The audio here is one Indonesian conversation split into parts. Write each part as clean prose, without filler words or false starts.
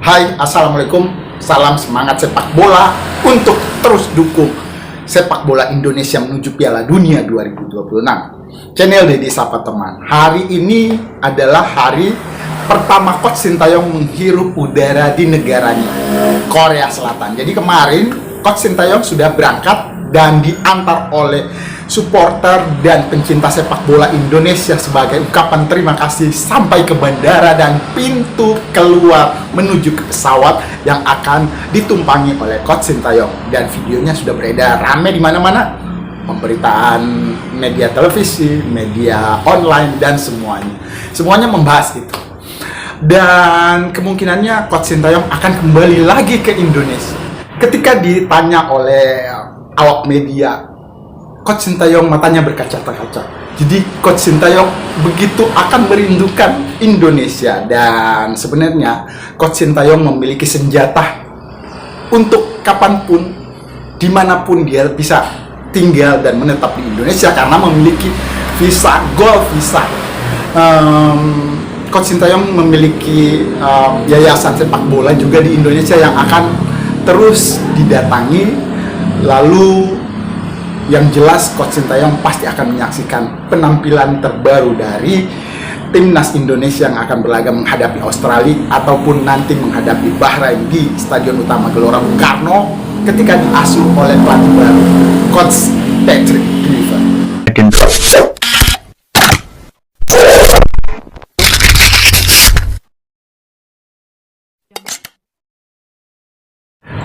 Hai, Assalamualaikum. Salam semangat sepak bola untuk terus dukung sepak bola Indonesia menuju Piala Dunia 2026. Channel Dedi Sapa Teman. Hari ini adalah hari pertama Coach Sintayong menghirup udara di negaranya, Korea Selatan. Jadi kemarin Coach Sintayong sudah berangkat dan diantar oleh supporter dan pencinta sepak bola Indonesia sebagai ungkapan terima kasih sampai ke bandara dan pintu keluar menuju ke pesawat yang akan ditumpangi oleh Coach Sintayong. Dan videonya sudah beredar rame di mana-mana, pemberitaan media televisi, media online, dan semuanya membahas itu. Dan kemungkinannya Coach Sintayong akan kembali lagi ke Indonesia. Ketika ditanya oleh awak media, Coach Sintayong matanya berkaca-kaca. Jadi Coach Sintayong begitu akan merindukan Indonesia. Dan sebenarnya Coach Sintayong memiliki senjata untuk kapanpun, dimanapun dia bisa tinggal dan menetap di Indonesia karena memiliki visa, gold visa. Coach Sintayong memiliki yayasan sepak bola juga di Indonesia yang akan terus didatangi. Lalu yang jelas Coach Sintayong pasti akan menyaksikan penampilan terbaru dari timnas Indonesia yang akan berlaga menghadapi Australia ataupun nanti menghadapi Bahrain di Stadion Utama Gelora Bung Karno ketika diasuh oleh pelatih baru Coach Patrick Kluivert.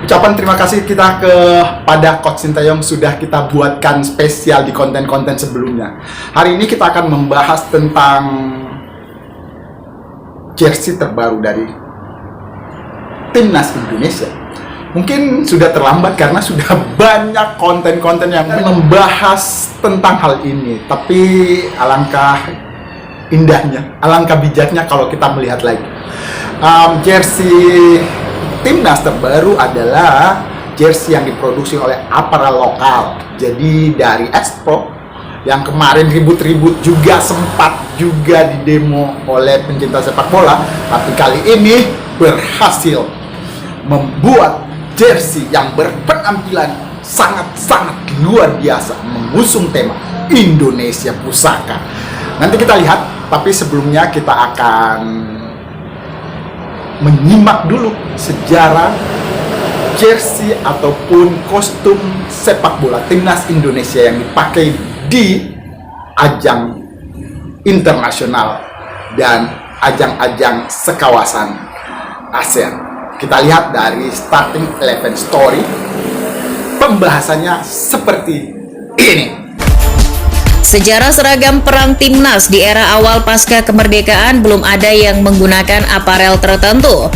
Ucapan terima kasih kita kepada Coach Sintayong sudah kita buatkan spesial di konten-konten sebelumnya. Hari ini kita akan membahas tentang jersey terbaru dari timnas Indonesia. Mungkin sudah terlambat karena sudah banyak konten-konten yang membahas tentang hal ini. Tapi alangkah indahnya, alangkah bijaknya kalau kita melihat lagi. Jersey timnas terbaru adalah jersey yang diproduksi oleh aparel lokal. Jadi dari Expo yang kemarin ribut-ribut juga sempat juga didemo oleh pencinta sepak bola, tapi kali ini berhasil membuat jersey yang berpenampilan sangat-sangat luar biasa, mengusung tema Indonesia Pusaka. Nanti kita lihat, tapi sebelumnya kita akan menyimak dulu sejarah jersey ataupun kostum sepak bola timnas Indonesia yang dipakai di ajang internasional dan ajang-ajang sekawasan ASEAN. Kita lihat dari starting 11 story, pembahasannya seperti ini. Sejarah seragam perang timnas di era awal pasca kemerdekaan belum ada yang menggunakan aparel tertentu.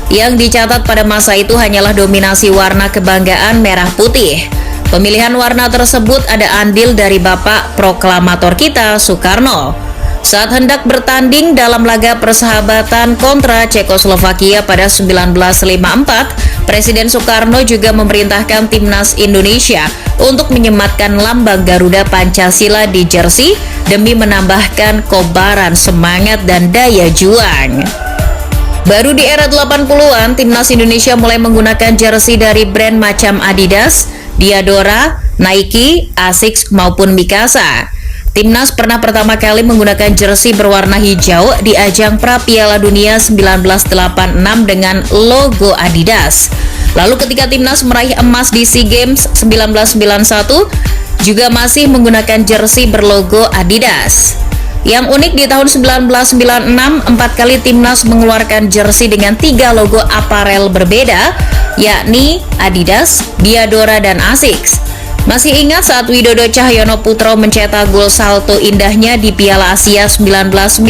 Yang dicatat pada masa itu hanyalah dominasi warna kebanggaan merah putih. Pemilihan warna tersebut ada andil dari Bapak Proklamator kita, Soekarno. Saat hendak bertanding dalam laga persahabatan kontra Cekoslovakia pada 1954, Presiden Soekarno juga memerintahkan timnas Indonesia untuk menyematkan lambang Garuda Pancasila di jersey demi menambahkan kobaran semangat dan daya juang. Baru di era 80-an, timnas Indonesia mulai menggunakan jersey dari brand macam Adidas, Diadora, Nike, Asics maupun Mikasa. Timnas pernah pertama kali menggunakan jersey berwarna hijau di ajang pra Piala Dunia 1986 dengan logo Adidas. Lalu ketika timnas meraih emas di SEA Games 1991 juga masih menggunakan jersey berlogo Adidas. Yang unik di tahun 1996, 4 kali timnas mengeluarkan jersey dengan 3 logo aparel berbeda, yakni Adidas, Diadora, dan Asics. Masih ingat saat Widodo Cahyono Putro mencetak gol salto indahnya di Piala Asia 1996?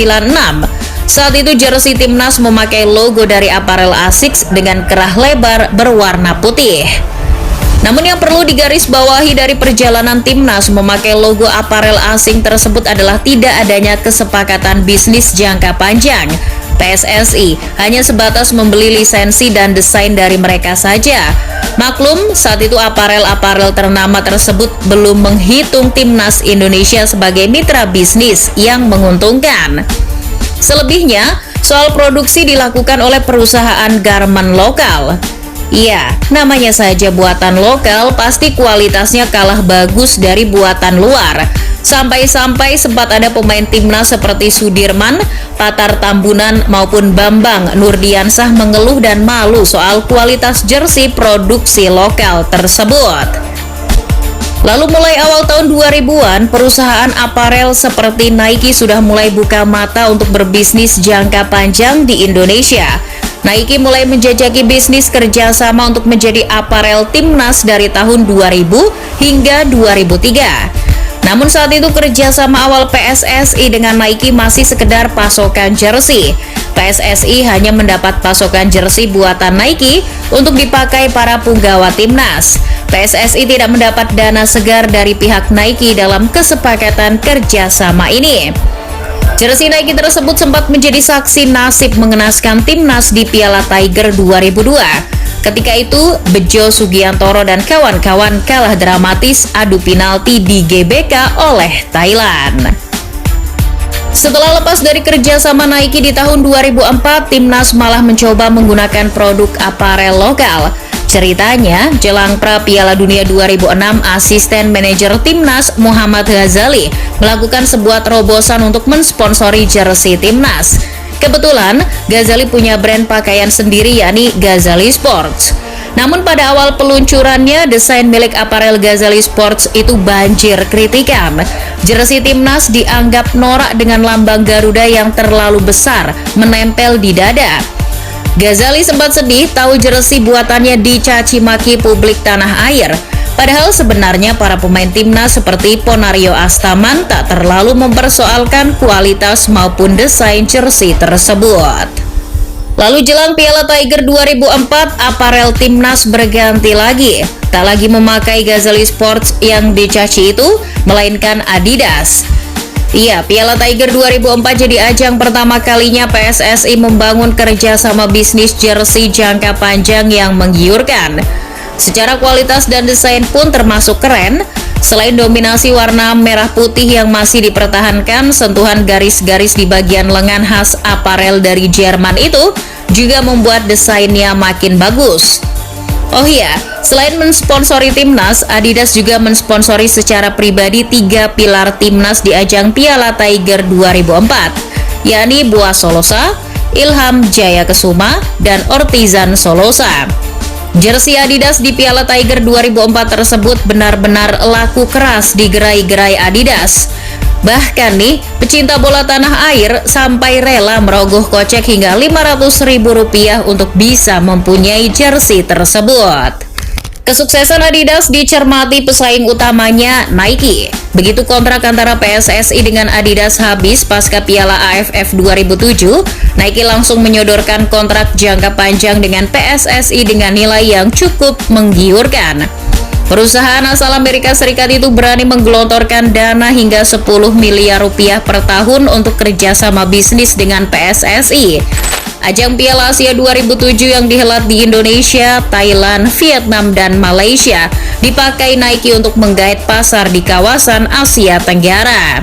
Saat itu jersey timnas memakai logo dari aparel Asics dengan kerah lebar berwarna putih. Namun yang perlu digarisbawahi dari perjalanan timnas memakai logo aparel asing tersebut adalah tidak adanya kesepakatan bisnis jangka panjang. PSSI hanya sebatas membeli lisensi dan desain dari mereka saja. Maklum, saat itu aparel-aparel ternama tersebut belum menghitung timnas Indonesia sebagai mitra bisnis yang menguntungkan. Selebihnya, soal produksi dilakukan oleh perusahaan garmen lokal. Ya, namanya saja buatan lokal, pasti kualitasnya kalah bagus dari buatan luar. Sampai-sampai sempat ada pemain timnas seperti Sudirman, Patar Tambunan maupun Bambang Nurdiansah mengeluh dan malu soal kualitas jersey produksi lokal tersebut. Lalu mulai awal tahun 2000-an, perusahaan aparel seperti Nike sudah mulai buka mata untuk berbisnis jangka panjang di Indonesia. Nike mulai menjajaki bisnis kerjasama untuk menjadi aparel timnas dari tahun 2000 hingga 2003. Namun saat itu kerjasama awal PSSI dengan Nike masih sekedar pasokan jersey. PSSI hanya mendapat pasokan jersey buatan Nike untuk dipakai para punggawa timnas. PSSI tidak mendapat dana segar dari pihak Nike dalam kesepakatan kerjasama ini. Jersey Nike tersebut sempat menjadi saksi nasib mengenaskan timnas di Piala Tiger 2002. Ketika itu, Bejo Sugiantoro dan kawan-kawan kalah dramatis adu penalti di GBK oleh Thailand. Setelah lepas dari kerjasama Nike di tahun 2004, timnas malah mencoba menggunakan produk aparel lokal. Ceritanya, jelang pra Piala Dunia 2006, asisten manajer timnas Muhammad Ghazali melakukan sebuah terobosan untuk mensponsori jersey timnas. Kebetulan, Ghazali punya brand pakaian sendiri yakni Ghazali Sports. Namun pada awal peluncurannya, desain milik aparel Ghazali Sports itu banjir kritikan. Jersey timnas dianggap norak dengan lambang Garuda yang terlalu besar, menempel di dada. Ghazali sempat sedih tahu jersey buatannya dicaci maki publik tanah air. Padahal sebenarnya para pemain timnas seperti Ponario Astaman tak terlalu mempersoalkan kualitas maupun desain jersey tersebut. Lalu jelang Piala Tiger 2004, aparel timnas berganti lagi. Tak lagi memakai Ghazali Sports yang dicaci itu, melainkan Adidas. Iya, Piala Tiger 2004 jadi ajang pertama kalinya PSSI membangun kerjasama bisnis jersey jangka panjang yang menggiurkan. Secara kualitas dan desain pun termasuk keren. Selain dominasi warna merah putih yang masih dipertahankan, sentuhan garis-garis di bagian lengan khas aparel dari Jerman itu juga membuat desainnya makin bagus. Oh iya, selain mensponsori timnas, Adidas juga mensponsori secara pribadi 3 pilar timnas di ajang Piala Tiger 2004, yakni Boaz Solosa, Ilham Jaya Kesuma, dan Ortizan Solosa. Jersey Adidas di Piala Tiger 2004 tersebut benar-benar laku keras di gerai-gerai Adidas. Bahkan nih, pecinta bola tanah air sampai rela merogoh kocek hingga Rp500.000 untuk bisa mempunyai jersey tersebut. Kesuksesan Adidas dicermati pesaing utamanya Nike. Begitu kontrak antara PSSI dengan Adidas habis pasca Piala AFF 2007, Nike langsung menyodorkan kontrak jangka panjang dengan PSSI dengan nilai yang cukup menggiurkan. Perusahaan asal Amerika Serikat itu berani menggelontorkan dana hingga 10 miliar rupiah per tahun untuk kerjasama bisnis dengan PSSI. Ajang Piala Asia 2007 yang dihelat di Indonesia, Thailand, Vietnam, dan Malaysia dipakai Nike untuk menggait pasar di kawasan Asia Tenggara.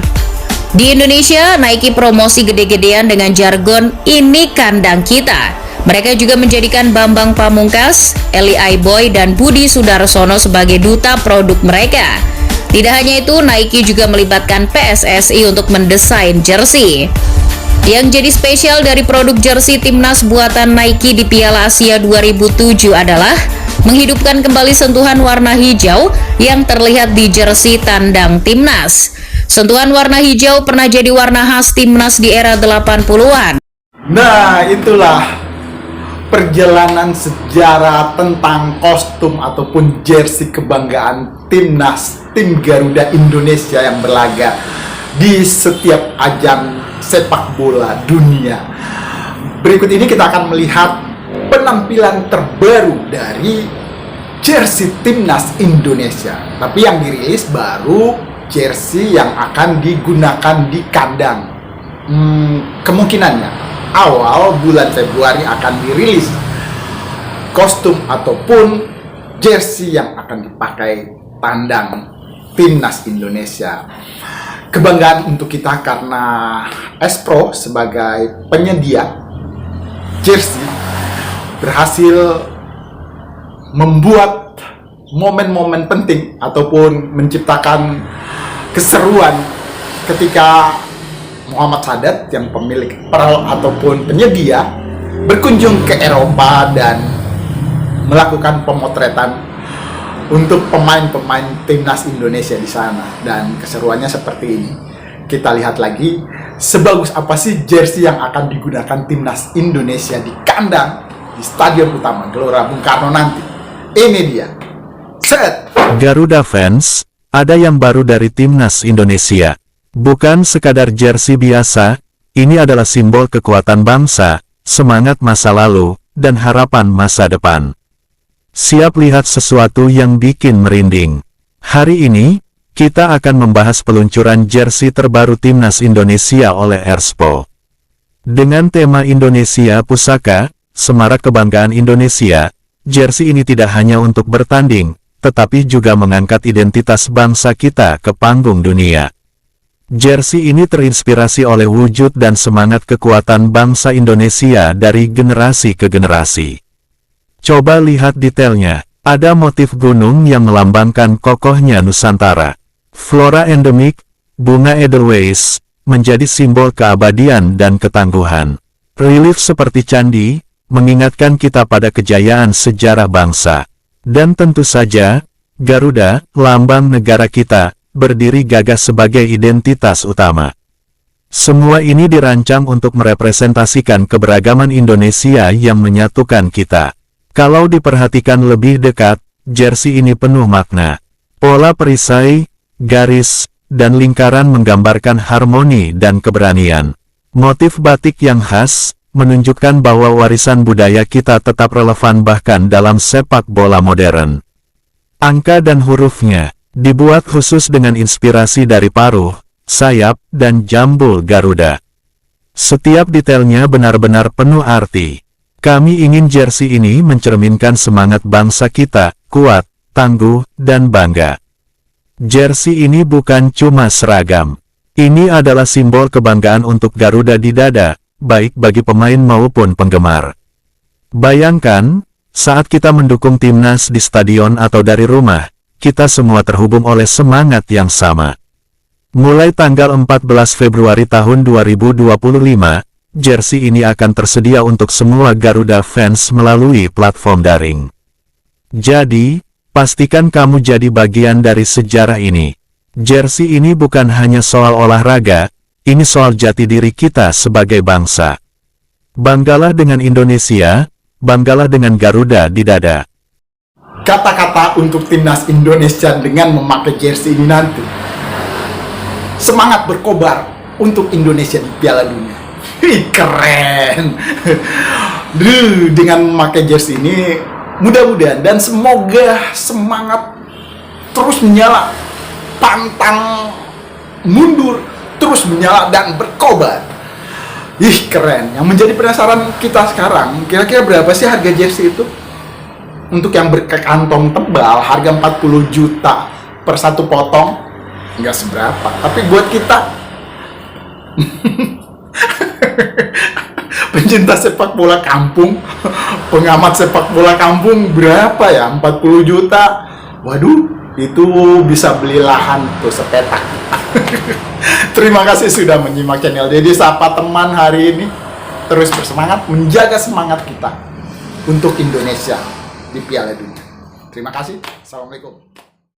Di Indonesia, Nike promosi gede-gedean dengan jargon "ini kandang kita". Mereka juga menjadikan Bambang Pamungkas, Eli Aiboy, dan Budi Sudarsono sebagai duta produk mereka. Tidak hanya itu, Nike juga melibatkan PSSI untuk mendesain jersey. Yang jadi spesial dari produk jersey timnas buatan Nike di Piala Asia 2007 adalah menghidupkan kembali sentuhan warna hijau yang terlihat di jersey tandang timnas. Sentuhan warna hijau pernah jadi warna khas timnas di era 80-an. Nah, itulah perjalanan sejarah tentang kostum ataupun jersey kebanggaan timnas tim Garuda Indonesia yang berlaga di setiap ajang sepak bola dunia. Berikut ini kita akan melihat penampilan terbaru dari jersey timnas Indonesia. Tapi yang dirilis baru jersey yang akan digunakan di kandang. Kemungkinannya awal bulan Februari akan dirilis kostum ataupun jersey yang akan dipakai tandang timnas Indonesia. Kebanggaan untuk kita karena S-Pro sebagai penyedia jersey berhasil membuat momen-momen penting ataupun menciptakan keseruan ketika Muhammad Sadat yang pemilik peral ataupun penyedia berkunjung ke Eropa dan melakukan pemotretan untuk pemain-pemain timnas Indonesia di sana, dan keseruannya seperti ini. Kita lihat lagi sebagus apa sih jersey yang akan digunakan timnas Indonesia di kandang di Stadion Utama Gelora Bung Karno nanti. Ini dia. Set. Garuda fans, ada yang baru dari timnas Indonesia. Bukan sekadar jersey biasa, ini adalah simbol kekuatan bangsa, semangat masa lalu, dan harapan masa depan. Siap lihat sesuatu yang bikin merinding. Hari ini, kita akan membahas peluncuran jersey terbaru timnas Indonesia oleh Erspo. Dengan tema Indonesia Pusaka, Semarak Kebanggaan Indonesia, jersey ini tidak hanya untuk bertanding, tetapi juga mengangkat identitas bangsa kita ke panggung dunia. Jersey ini terinspirasi oleh wujud dan semangat kekuatan bangsa Indonesia dari generasi ke generasi. Coba lihat detailnya, ada motif gunung yang melambangkan kokohnya Nusantara. Flora endemik, bunga edelweiss, menjadi simbol keabadian dan ketangguhan. Relief seperti candi, mengingatkan kita pada kejayaan sejarah bangsa. Dan tentu saja, Garuda, lambang negara kita, berdiri gagah sebagai identitas utama. Semua ini dirancang untuk merepresentasikan keberagaman Indonesia yang menyatukan kita. Kalau diperhatikan lebih dekat, jersey ini penuh makna. Pola perisai, garis, dan lingkaran menggambarkan harmoni dan keberanian. Motif batik yang khas, menunjukkan bahwa warisan budaya kita tetap relevan bahkan dalam sepak bola modern. Angka dan hurufnya dibuat khusus dengan inspirasi dari paruh, sayap, dan jambul Garuda. Setiap detailnya benar-benar penuh arti. Kami ingin jersey ini mencerminkan semangat bangsa kita, kuat, tangguh, dan bangga. Jersey ini bukan cuma seragam. Ini adalah simbol kebanggaan untuk Garuda di dada, baik bagi pemain maupun penggemar. Bayangkan, saat kita mendukung timnas di stadion atau dari rumah, kita semua terhubung oleh semangat yang sama. Mulai tanggal 14 Februari tahun 2025, jersey ini akan tersedia untuk semua Garuda fans melalui platform daring. Jadi, pastikan kamu jadi bagian dari sejarah ini. Jersey ini bukan hanya soal olahraga, ini soal jati diri kita sebagai bangsa. Banggalah dengan Indonesia, banggalah dengan Garuda di dada. Kata-kata untuk timnas Indonesia dengan memakai jersey ini nanti. Semangat berkobar untuk Indonesia di Piala Dunia. Keren. Dengan memakai jersey ini, mudah-mudahan dan semoga semangat terus menyala, pantang mundur, terus menyala dan berkobar. Ih, keren. Yang menjadi penasaran kita sekarang, kira-kira berapa sih harga jersey itu? Untuk yang berkantong tebal, harga 40 juta per satu potong. Nggak seberapa. Tapi buat kita, pencinta sepak bola kampung, pengamat sepak bola kampung, berapa ya? 40 juta. Waduh, itu bisa beli lahan tuh sepetak. Terima kasih sudah menyimak channel Dedi Sapa Teman hari ini. Terus bersemangat, menjaga semangat kita untuk Indonesia di Piala Dunia. Terima kasih. Assalamualaikum.